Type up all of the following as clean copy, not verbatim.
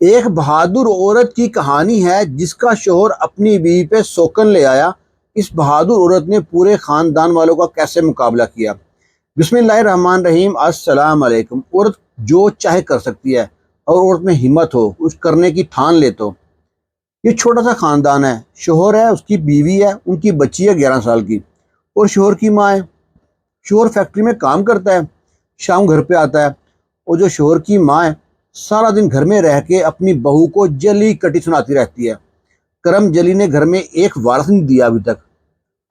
ایک بہادر عورت کی کہانی ہے جس کا شوہر اپنی بیوی پہ سوکن لے آیا۔ اس بہادر عورت نے پورے خاندان والوں کا کیسے مقابلہ کیا؟ بسم اللہ الرحمن الرحیم۔ السلام علیکم۔ عورت جو چاہے کر سکتی ہے اور عورت میں ہمت ہو، کچھ کرنے کی ٹھان لے تو۔ یہ چھوٹا سا خاندان ہے، شوہر ہے، اس کی بیوی ہے، ان کی بچی ہے 11 سال کی، اور شوہر کی ماں ہے۔ شوہر فیکٹری میں کام کرتا ہے، شام گھر پہ آتا ہے، اور جو شوہر کی ماں ہے سارا دن گھر میں رہ کے اپنی بہو کو جلی کٹی سناتی رہتی ہے۔ کرم جلی نے گھر میں ایک وارث نہیں دیا ابھی تک،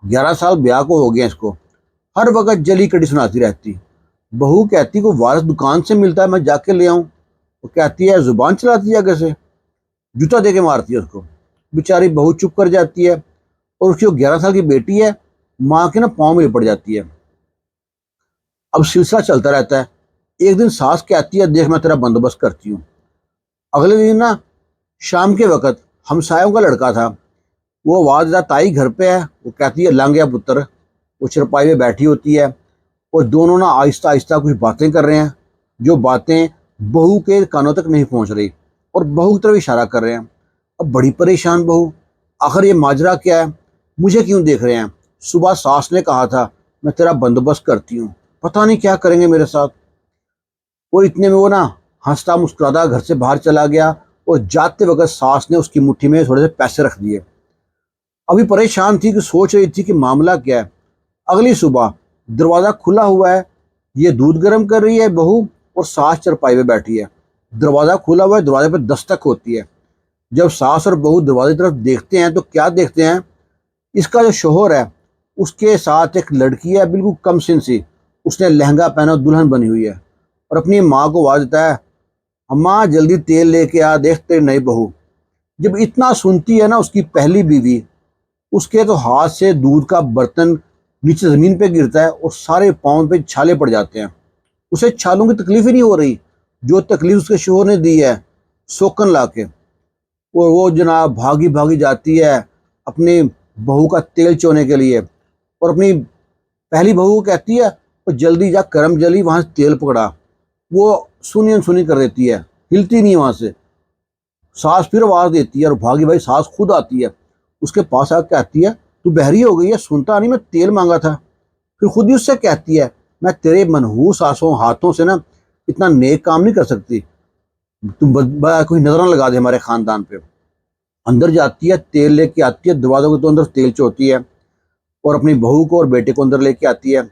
11 سال بیاہ کو ہو گیا اس کو، ہر وقت جلی کٹی سناتی رہتی۔ بہو کہتی کو وارث دکان سے ملتا ہے، میں جا کے لے آؤں۔ وہ کہتی ہے زبان چلاتی ہے آگے سے، جوتا دے کے مارتی ہے اس کو۔ بیچاری بہو چپ کر جاتی ہے، اور اس کی جو 11 سال کی بیٹی ہے ماں کے نا پاؤں میں لپٹ جاتی ہے۔ اب سلسلہ چلتا رہتا ہے۔ ایک دن ساس کہتی ہے دیکھ میں تیرا بندوبست کرتی ہوں۔ اگلے دن نا شام کے وقت ہمسایوں کا لڑکا تھا، وہ آواز دیتا تائی گھر پہ ہے۔ وہ کہتی ہے لنگ یا پتر۔ وہ چرپائی میں بیٹھی ہوتی ہے، اور دونوں نا آہستہ آہستہ کچھ باتیں کر رہے ہیں، جو باتیں بہو کے کانوں تک نہیں پہنچ رہی، اور بہو کی طرف اشارہ کر رہے ہیں۔ اب بڑی پریشان بہو، آخر یہ ماجرا کیا ہے، مجھے کیوں دیکھ رہے ہیں؟ صبح ساس نے کہا تھا میں تیرا بندوبست کرتی ہوں، پتہ نہیں کیا کریں گے میرے ساتھ۔ اور اتنے میں وہ نا ہنستا مسکراتا گھر سے باہر چلا گیا، اور جاتے وقت ساس نے اس کی مٹھی میں تھوڑے سے پیسے رکھ دیے۔ ابھی پریشان تھی کہ سوچ رہی تھی کہ معاملہ کیا ہے۔ اگلی صبح دروازہ کھلا ہوا ہے، یہ دودھ گرم کر رہی ہے بہو، اور ساس چرپائی پہ بیٹھی ہے۔ دروازہ کھلا ہوا ہے، دروازے پہ دستک ہوتی ہے۔ جب ساس اور بہو دروازے کی طرف دیکھتے ہیں تو کیا دیکھتے ہیں؟ اس کا جو شوہر ہے اس کے ساتھ ایک لڑکی ہے بالکل کم سن سی، اس نے لہنگا پہنا دلہن بنی ہوئی ہے، اور اپنی ماں کو آواز دیتا ہے اماں جلدی تیل لے کے آ، دیکھتے نئی بہو۔ جب اتنا سنتی ہے نا اس کی پہلی بیوی، اس کے تو ہاتھ سے دودھ کا برتن نیچے زمین پہ گرتا ہے، اور سارے پاؤں پہ چھالے پڑ جاتے ہیں۔ اسے چھالوں کی تکلیف ہی نہیں ہو رہی جو تکلیف اس کے شوہر نے دی ہے سوکن لا کے۔ اور وہ جناب بھاگی بھاگی جاتی ہے اپنی بہو کا تیل چونے کے لیے، اور اپنی پہلی بہو کو کہتی ہے وہ جلدی جا کرم جلی وہاں سے تیل پکڑا۔ وہ سنی سنی کر دیتی ہے، ہلتی نہیں وہاں سے۔ ساس پھر آواز دیتی ہے، اور بھاگی بھائی ساس خود آتی ہے، اس کے پاس آ کے کہتی ہے تو بہری ہو گئی ہے، سنتا نہیں میں تیل مانگا تھا۔ پھر خود ہی اس سے کہتی ہے میں تیرے منحوس ہاتھوں سے نا اتنا نیک کام نہیں کر سکتی، تم کوئی نظر نہ لگا دے ہمارے خاندان پہ۔ اندر جاتی ہے، تیل لے کے آتی ہے، دروازوں کے تو اندر تیل چوتی ہے، اور اپنی بہو کو اور بیٹے کو اندر لے کے آتی ہے۔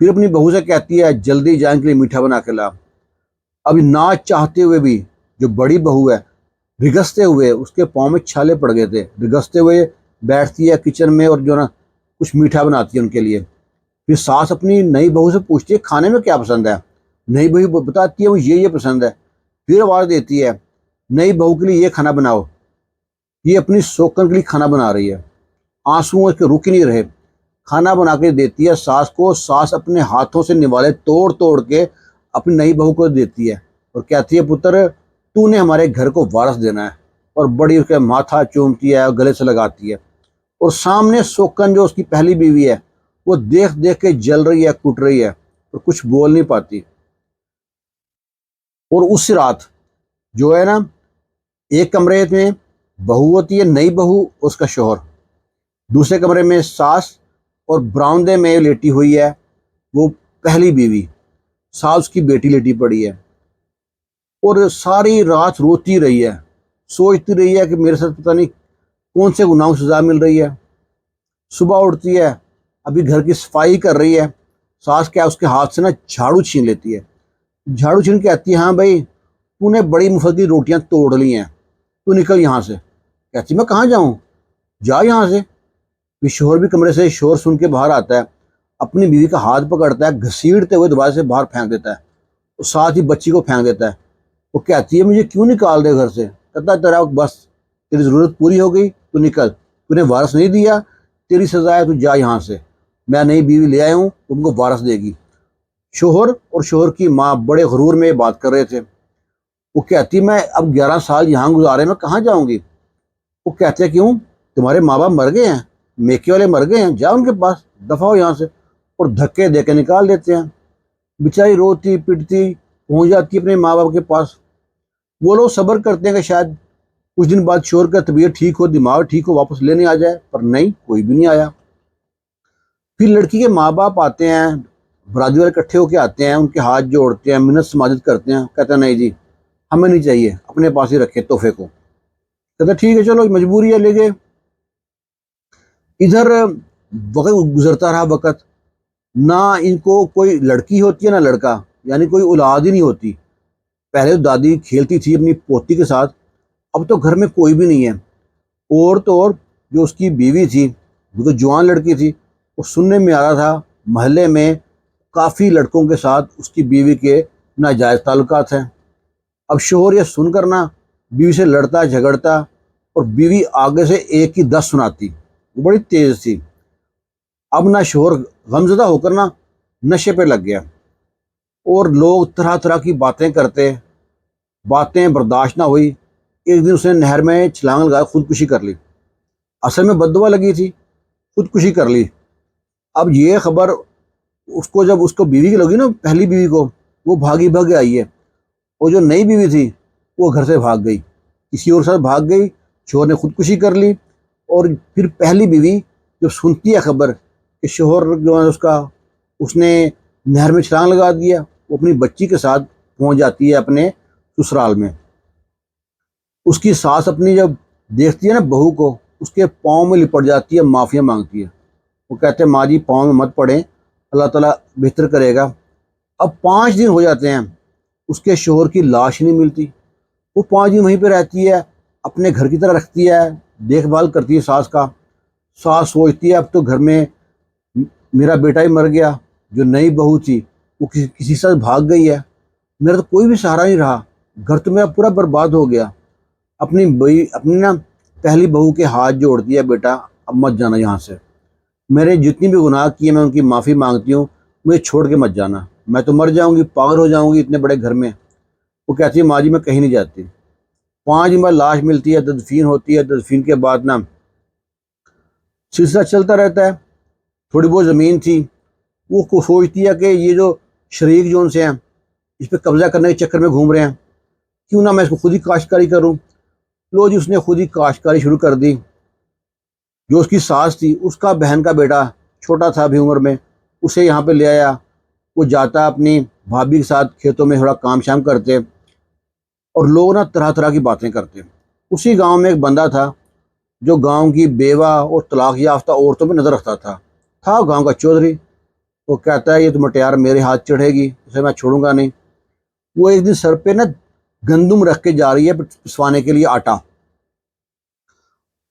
پھر اپنی بہو سے کہتی ہے جلدی جائیں کے لیے میٹھا بنا کے لا۔ ابھی نہ چاہتے ہوئے بھی جو بڑی بہو ہے رگستے ہوئے، اس کے پاؤں میں چھالے پڑ گئے تھے، رگستے ہوئے بیٹھتی ہے کچن میں، اور جو نا کچھ میٹھا بناتی ہے ان کے لیے۔ پھر ساس اپنی نئی بہو سے پوچھتی ہے کھانے میں کیا پسند ہے؟ نئی بہو بتاتی ہے وہ یہ پسند ہے۔ پھر آواز دیتی ہے نئی بہو کے لیے یہ کھانا بناؤ۔ یہ اپنی سوکن کے لیے کھانا بنا رہی ہے، آنسو اس کے رک ہی نہیں رہے۔ کھانا بنا کے دیتی ہے ساس کو، ساس اپنے ہاتھوں سے نوالے توڑ توڑ کے اپنی نئی بہو کو دیتی ہے، اور کہتی ہے پتر تو نے ہمارے گھر کو وارث دینا ہے، اور بڑی اس کے ماتھا چومتی ہے اور گلے سے لگاتی ہے۔ اور سامنے سوکن جو اس کی پہلی بیوی ہے وہ دیکھ دیکھ کے جل رہی ہے، کٹ رہی ہے، اور کچھ بول نہیں پاتی۔ اور اس رات جو ہے نا ایک کمرے میں بہو ہوتی ہے، نئی بہو، اس کا شوہر، دوسرے کمرے میں ساس، اور براؤندے میں لیٹی ہوئی ہے وہ پہلی بیوی، ساس کی بیٹی لیٹی پڑی ہے، اور ساری رات روتی رہی ہے، سوچتی رہی ہے کہ میرے ساتھ پتہ نہیں کون سے گناہوں کی سزا مل رہی ہے۔ صبح اٹھتی ہے، ابھی گھر کی صفائی کر رہی ہے، ساس کیا اس کے ہاتھ سے نا جھاڑو چھین لیتی ہے۔ جھاڑو چھین کے کہتی ہے ہاں بھائی تو نے بڑی مفت کی روٹیاں توڑ لی ہیں، تو نکل یہاں سے۔ کہتی میں کہاں جاؤں، جا یہاں سے۔ پھر شوہر بھی کمرے سے شور سن کے باہر آتا ہے، اپنی بیوی کا ہاتھ پکڑتا ہے، گھسیٹتے ہوئے دروازے سے باہر پھینک دیتا ہے، اور ساتھ ہی بچی کو پھینک دیتا ہے۔ وہ کہتی ہے مجھے کیوں نکال دے گھر سے؟ کہتا ہے تیرا بس تیری ضرورت پوری ہو گئی تو نکل، تو نے وارث نہیں دیا، تیری سزا ہے، تو جا یہاں سے، میں نئی بیوی لے آیا ہوں تم کو وارث دے گی۔ شوہر اور شوہر کی ماں بڑے غرور میں یہ بات کر رہے تھے۔ وہ کہتی میں اب 11 سال یہاں گزارے، میں کہاں جاؤں گی؟ وہ کہتے کیوں؟ تمہارے ماں باپ مر گئے ہیں، میکے والے مر گئے ہیں، جا ان کے پاس، دفع ہو یہاں سے، اور دھکے دے کے نکال دیتے ہیں۔ بیچاری روتی پٹتی پہنچ جاتی ہے اپنے ماں باپ کے پاس۔ وہ لوگ صبر کرتے ہیں کہ شاید کچھ دن بعد شوہر کا طبیعت ٹھیک ہو، دماغ ٹھیک ہو، واپس لینے آ جائے، پر نہیں، کوئی بھی نہیں آیا۔ پھر لڑکی کے ماں باپ آتے ہیں، برادری والے اکٹھے ہو کے آتے ہیں، ان کے ہاتھ جوڑتے ہیں، منت سماجت کرتے ہیں، کہتے ہیں نہیں جی ہمیں نہیں چاہیے، اپنے پاس ہی رکھے تحفے کو۔ کہتے ہیں ٹھیک ہے چلو مجبوری ہے، لے گئے۔ ادھر وقت گزرتا رہا، وقت نہ ان کو کوئی لڑکی ہوتی ہے نہ لڑکا، یعنی کوئی اولاد ہی نہیں ہوتی۔ پہلے تو دادی کھیلتی تھی اپنی پوتی کے ساتھ، اب تو گھر میں کوئی بھی نہیں ہے۔ اور تو اور جو اس کی بیوی تھی وہ تو جوان لڑکی تھی، وہ سننے میں آ رہا تھا محلے میں کافی لڑکوں کے ساتھ اس کی بیوی کے ناجائز تعلقات ہیں۔ اب شوہر یہ سن کر نا بیوی سے لڑتا جھگڑتا، اور بیوی آگے سے ایک کی 10 سناتی، وہ بڑی تیز تھی۔ اب نہ شوہر غمزدہ ہو کر نا نشے پہ لگ گیا، اور لوگ طرح طرح کی باتیں کرتے، باتیں برداشت نہ ہوئی، ایک دن اس نے نہر میں چھلانگ لگا خودکشی کر لی۔ اصل میں بددعا لگی تھی، خودکشی کر لی۔ اب یہ خبر جب اس کو بیوی کی لگی نا، پہلی بیوی کو، وہ بھاگی بھاگے آئی ہے، اور جو نئی بیوی تھی وہ گھر سے بھاگ گئی، کسی اور ساتھ بھاگ گئی، شوہر نے خودکشی کر لی۔ اور پھر پہلی بیوی جب سنتی ہے خبر کہ شوہر جو ہے اس نے نہر میں چھلانگ لگا دیا، وہ اپنی بچی کے ساتھ پہنچ جاتی ہے اپنے سسرال میں۔ اس کی ساس اپنی جب دیکھتی ہے نا بہو کو، اس کے پاؤں میں لپٹ جاتی ہے، معافیا مانگتی ہے۔ وہ کہتے ہیں ماں جی پاؤں میں مت پڑیں، اللہ تعالیٰ بہتر کرے گا۔ اب 5 دن ہو جاتے ہیں، اس کے شوہر کی لاش نہیں ملتی۔ وہ 5 دن وہیں پہ رہتی ہے، اپنے گھر کی طرح رکھتی ہے، دیکھ بھال کرتی ہے ساس کا۔ ساس سوچتی ہے اب تو گھر میں میرا بیٹا ہی مر گیا، جو نئی بہو تھی وہ کسی سے بھاگ گئی ہے، میرا تو کوئی بھی سہارا نہیں رہا، گھر تو میرا پورا برباد ہو گیا۔ اپنی نا پہلی بہو کے ہاتھ جوڑتی ہے، بیٹا اب مت جانا یہاں سے، میرے جتنی بھی گناہ کیے میں ان کی معافی مانگتی ہوں، مجھے چھوڑ کے مت جانا، میں تو مر جاؤں گی، پاگل ہو جاؤں گی اتنے بڑے گھر میں۔ وہ کہتی ہے ماں جی میں کہیں نہیں جاتی۔ 5 دن بعد لاش ملتی ہے، تدفین ہوتی ہے، تدفین کے بعد نا سلسلہ چلتا رہتا ہے۔ تھوڑی بہت زمین تھی، وہ سوچتی ہے کہ یہ جو شریک جو ان سے ہیں اس پہ قبضہ کرنے کے چکر میں گھوم رہے ہیں، کیوں نہ میں اس کو خود ہی کاشتکاری کروں۔ لو جی اس نے خود ہی کاشتکاری شروع کر دی۔ جو اس کی ساس تھی، اس کا بہن کا بیٹا چھوٹا تھا ابھی عمر میں، اسے یہاں پہ لے آیا۔ وہ جاتا اپنی بھابھی کے ساتھ کھیتوں میں تھوڑا کام شام کرتے، اور لوگ نا طرح طرح کی باتیں کرتے۔ اسی گاؤں میں ایک بندہ تھا جو گاؤں کی بیوہ اور طلاق یافتہ عورتوں پہ نظر رکھتا تھا گاؤں کا چودھری۔ وہ کہتا ہے یہ تو مٹیار میرے ہاتھ چڑھے گی، اسے میں چھوڑوں گا نہیں۔ وہ ایک دن سر پہ نا گندم رکھ کے جا رہی ہے پسوانے کے لیے آٹا،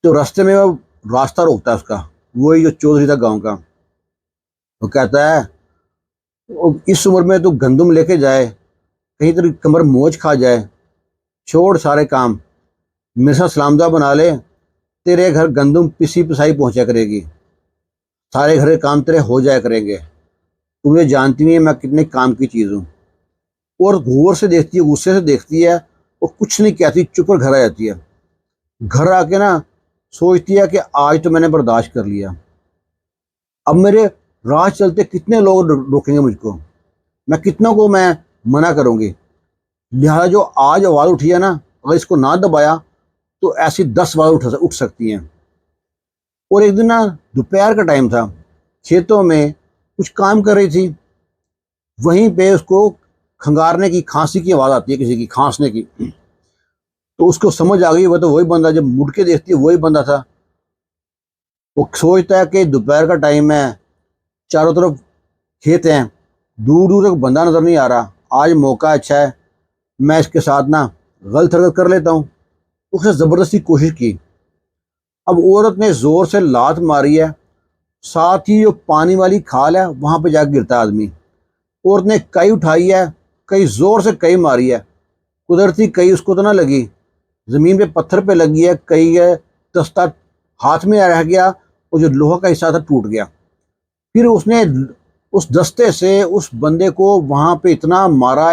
تو راستے میں وہ راستہ روکتا ہے اس کا، وہی جو چودھری تھا گاؤں کا۔ وہ کہتا ہے اس عمر میں تو گندم لے کے جائے، کہیں تیری کمر موچ کھا جائے، چھوڑ سارے کام، میرے ساتھ سلام دعا بنا لے، تیرے گھر گندم پسی پسائی پہنچا کرے گی، سارے گھر کے کام تیرے ہو جایا کریں گے، تمہیں جانتی نہیں ہے میں کتنے کام کی چیز ہوں۔ اور غور سے دیکھتی ہے، غصے سے دیکھتی ہے، اور کچھ نہیں کہتی، چپ کر گھر آ جاتی ہے۔ گھر آ کے نا سوچتی ہے کہ آج تو میں نے برداشت کر لیا، اب میرے راہ چلتے کتنے لوگ روکیں گے مجھ کو، میں کتنوں کو میں منع کروں گی، لہٰذا جو آج آواز اٹھی ہے نا، اگر اس کو نہ دبایا تو ایسی 10 آواز اٹھ سکتی ہیں۔ اور ایک دن نا دوپہر کا ٹائم تھا، کھیتوں میں کچھ کام کر رہی تھی، وہیں پہ اس کو کھنگارنے کی، کھانسی کی آواز آتی ہے، کسی کی کھانسنے کی۔ تو اس کو سمجھ آ گئی وہ تو وہی بندہ، جب مڑ کے دیکھتی ہے وہی بندہ تھا۔ وہ سوچتا ہے کہ دوپہر کا ٹائم ہے، چاروں طرف کھیت ہیں، دور دور تک بندہ نظر نہیں آ رہا، آج موقع اچھا ہے، میں اس کے ساتھ نا غلط حرکت کر لیتا ہوں۔ اس نے زبردستی کوشش کی۔ اب عورت نے زور سے لات ماری ہے، ساتھ ہی جو پانی والی کھال ہے وہاں پہ جا کے گرتا آدمی۔ عورت نے کئی اٹھائی ہے، کئی زور سے کئی ماری ہے، قدرتی کئی اس کو تو نہ لگی، زمین پہ پتھر پہ لگی ہے، کئی دستہ ہاتھ میں رہ گیا، اور جو لوہا کا حصہ تھا ٹوٹ گیا۔ پھر اس نے اس دستے سے اس بندے کو وہاں پہ اتنا مارا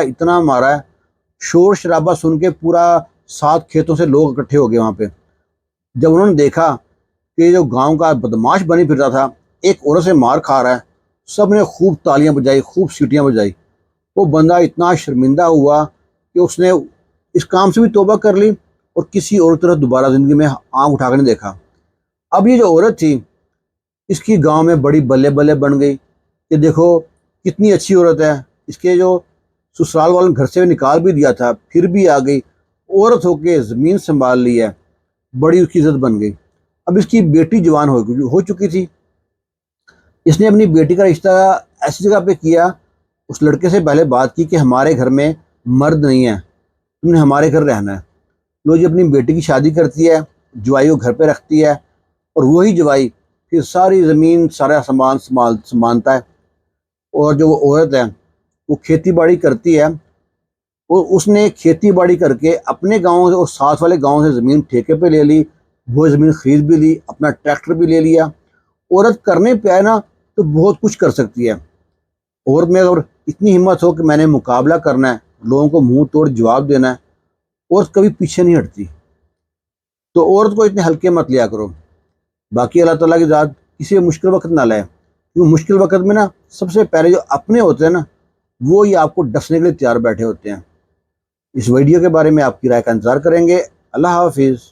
ہے، شور شرابہ سن کے پورا 7 کھیتوں سے لوگ اکٹھے ہو گئے وہاں پہ۔ جب انہوں نے دیکھا کہ جو گاؤں کا بدماش بنی پھرتا تھا ایک عورت سے مار کھا رہا ہے، سب نے خوب تالیاں بجائی، خوب سیٹیاں بجائی۔ وہ بندہ اتنا شرمندہ ہوا کہ اس نے اس کام سے بھی توبہ کر لی اور کسی اور طرف دوبارہ زندگی میں آنکھ اٹھا کر نہیں دیکھا۔ اب یہ جو عورت تھی اس کی گاؤں میں بڑی بلے بلے بن گئی کہ دیکھو کتنی اچھی عورت ہے، اس کے جو سسرال والوں نے گھر سے نکال بھی دیا تھا پھر بھی آ گئی، عورت ہو کے زمین سنبھال لی ہے، بڑی اس کی عزت بن گئی۔ اب اس کی بیٹی جوان ہو چکی تھی، اس نے اپنی بیٹی کا رشتہ ایسی جگہ پہ کیا، اس لڑکے سے پہلے بات کی کہ ہمارے گھر میں مرد نہیں ہے، تم نے ہمارے گھر رہنا ہے۔ لو جی اپنی بیٹی کی شادی کرتی ہے، جوائی کو گھر پہ رکھتی ہے، اور وہی جوائی پھر ساری زمین سارا سامان سنبھالتا ہے۔ اور جو وہ عورت ہے وہ کھیتی باڑی کرتی ہے، اور اس نے کھیتی باڑی کر کے اپنے گاؤں سے اور ساتھ والے گاؤں سے زمین ٹھیکے پہ لے لی، وہ زمین خرید بھی لی، اپنا ٹریکٹر بھی لے لیا۔ عورت کرنے پہ ہے نا تو بہت کچھ کر سکتی ہے۔ عورت میں اگر اتنی ہمت ہو کہ میں نے مقابلہ کرنا ہے، لوگوں کو منہ توڑ جواب دینا ہے، عورت کبھی پیچھے نہیں ہٹتی۔ تو عورت کو اتنے ہلکے مت لیا کرو۔ باقی اللہ تعالیٰ کی ذات کسی مشکل وقت نہ لائے، کیونکہ مشکل وقت میں نا سب سے پہلے جو اپنے ہوتے ہیں نا وہ ہی آپ کو ڈسنے کے لیے تیار بیٹھے ہوتے ہیں۔ اس ویڈیو کے بارے میں آپ کی رائے کا انتظار کریں گے۔ اللہ حافظ۔